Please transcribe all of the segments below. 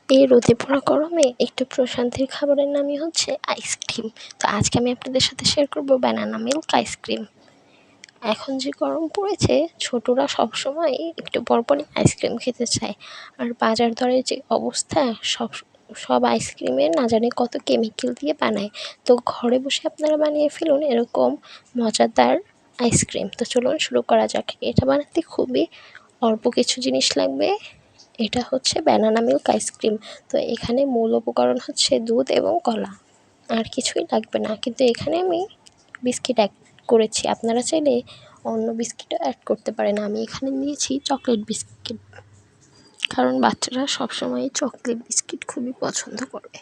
এই রোদে পোড়া গরমে একটু প্রশান্তির খাবারের নামই হচ্ছে আইসক্রিম। তো আজকে আমি আপনাদের সাথে শেয়ার করব ব্যানানা মিল্ক আইসক্রিম। এখন যে গরম পড়েছে, ছোটরা সবসময় একটু পরপরই আইসক্রিম খেতে চায়। আর বাজার দরের যে অবস্থা, সব সব আইসক্রিমে না জানি কত কেমিক্যাল দিয়ে বানায়। তো ঘরে বসে আপনারা বানিয়ে ফেলুন এরকম মজাদার আইসক্রিম। তো চলুন শুরু করা যাক। এটা বানাতে খুবই অল্প কিছু জিনিস লাগবে। এটা হচ্ছে ব্যানানা মিল্ক আইসক্রিম। তো এখানে মূল উপকরণ হচ্ছে দুধ এবং কলা, আর কিছুই লাগবে না। কিন্তু এখানে আমি বিস্কিট অ্যাড করেছি, আপনারা চাইলে অন্য বিস্কিটও অ্যাড করতে পারেন। আমি এখানে নিয়েছি চকলেট বিস্কিট, কারণ বাচ্চারা সবসময় চকলেট বিস্কিট খুবই পছন্দ করে।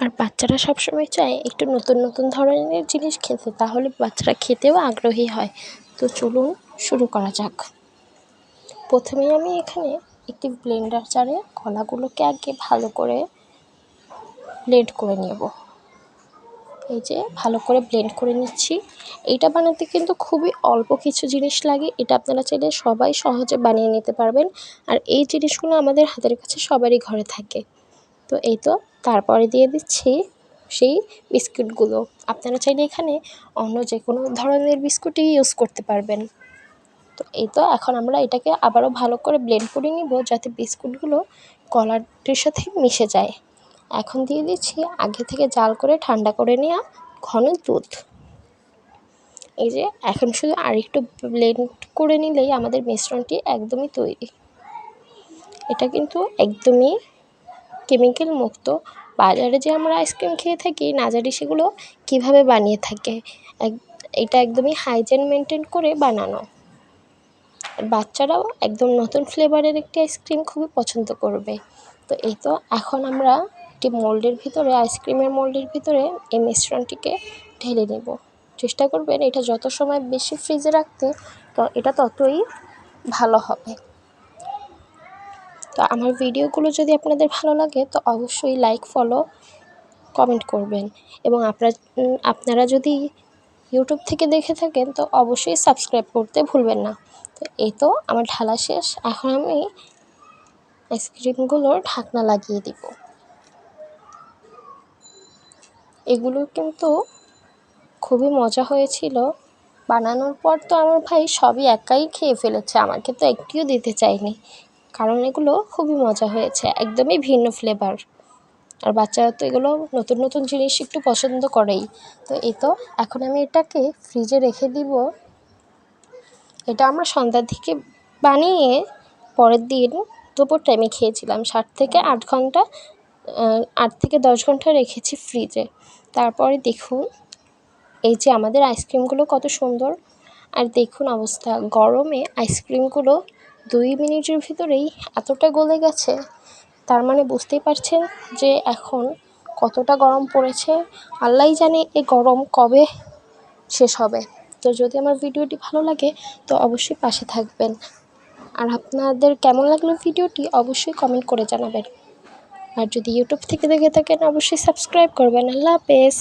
আর বাচ্চারা সবসময় চায় একটু নতুন নতুন ধরনের জিনিস খেতে, তাহলে বাচ্চারা খেতেও আগ্রহী হয়। তো চলুন শুরু করা যাক। প্রথমেই আমি এখানে একটি ব্লেন্ডার জারে কলাগুলোকে আগে ভালো করে ব্লেন্ড করে নেব। এই যে ভালো করে ব্লেন্ড করে নিচ্ছি। এইটা বানাতে কিন্তু খুবই অল্প কিছু জিনিস লাগে। এটা আপনারা চাইলে সবাই সহজে বানিয়ে নিতে পারবেন। আর এই জিনিসগুলো আমাদের হাতের কাছে সবারই ঘরে থাকে। তো এই তো তারপরে দিয়ে দিচ্ছি সেই বিস্কুটগুলো। আপনারা চাইলে এখানে অন্য যে কোনো ধরনের বিস্কুটই ইউজ করতে পারবেন। তো এই তো এখন আমরা এটাকে আবারও ভালো করে ব্লেন্ড করে নিব, যাতে বিস্কুটগুলো কলাটির সাথে মিশে যায়। এখন দিয়ে দিচ্ছি আগে থেকে জাল করে ঠান্ডা করে নেওয়া ঘন দুধ। এই যে এখন শুধু আরেকটু ব্লেন্ড করে নিলেই আমাদের মিশ্রণটি একদমই তৈরি। এটা কিন্তু একদমই কেমিক্যাল মুক্ত। বাজারে যে আমরা আইসক্রিম খেয়ে থাকি না জানি সেগুলো কীভাবে বানিয়ে থাকে। এটা একদমই হাইজিন মেনটেন করে বানানো। বাচ্চারাও একদম নতুন ফ্লেভারের একটি আইসক্রিম খুবই পছন্দ করবে। তো এই তো এখন আমরা একটি মোল্ডের ভিতরে, আইসক্রিমের মোল্ডের ভিতরে এই মিশ্রণটিকে ঢেলে নেব। চেষ্টা করবেন এটা যত সময় বেশি ফ্রিজে রাখতে, তো এটা ততই ভালো হবে। তো আমার ভিডিওগুলো যদি আপনাদের ভালো লাগে তো অবশ্যই লাইক, ফলো, কমেন্ট করবেন। এবং আপনারা যদি ইউটিউব থেকে দেখে থাকেন তো অবশ্যই সাবস্ক্রাইব করতে ভুলবেন না। তো এই তো আমার ঢালা শেষ। এখন আমি আইসক্রিমগুলোর ঢাকনা লাগিয়ে দিব। এগুলো কিন্তু খুবই মজা হয়েছিল। বানানোর পর তো আমার ভাই সবই একাই খেয়ে ফেলেছে, আমাকে তো একটিও দিতে চায়নি, কারণ এগুলো খুবই মজা হয়েছে, একদমই ভিন্ন ফ্লেভার। আর বাচ্চারা তো এগুলো নতুন নতুন জিনিস একটু পছন্দ করেই। তো এই তো এখন আমি এটাকে ফ্রিজে রেখে দিব। এটা আমরা সন্ধ্যার দিকে বানিয়ে পরের দিন দুপুর টাইমে খেয়েছিলাম। 7 থেকে 8 ঘন্টা 8 থেকে 10 ঘন্টা রেখেছি ফ্রিজে। তারপরে দেখুন এই যে আমাদের আইসক্রিমগুলো কত সুন্দর। আর দেখুন অবস্থা, গরমে আইসক্রিমগুলো 2 মিনিটের ভিতরেই এতটা গলে গেছে। তার মানে বুঝতেই পারছেন যে এখন কতটা গরম পড়েছে। আল্লাহই জানে এই গরম কবে শেষ হবে। তো যদি আমার ভিডিওটি ভালো লাগে তো অবশ্যই পাশে থাকবেন। আর আপনাদের কেমন লাগলো ভিডিওটি অবশ্যই কমেন্ট করে জানাবেন। আর যদি ইউটিউব থেকে দেখে থাকেন অবশ্যই সাবস্ক্রাইব করবেন। আল্লাহ হাফেজ।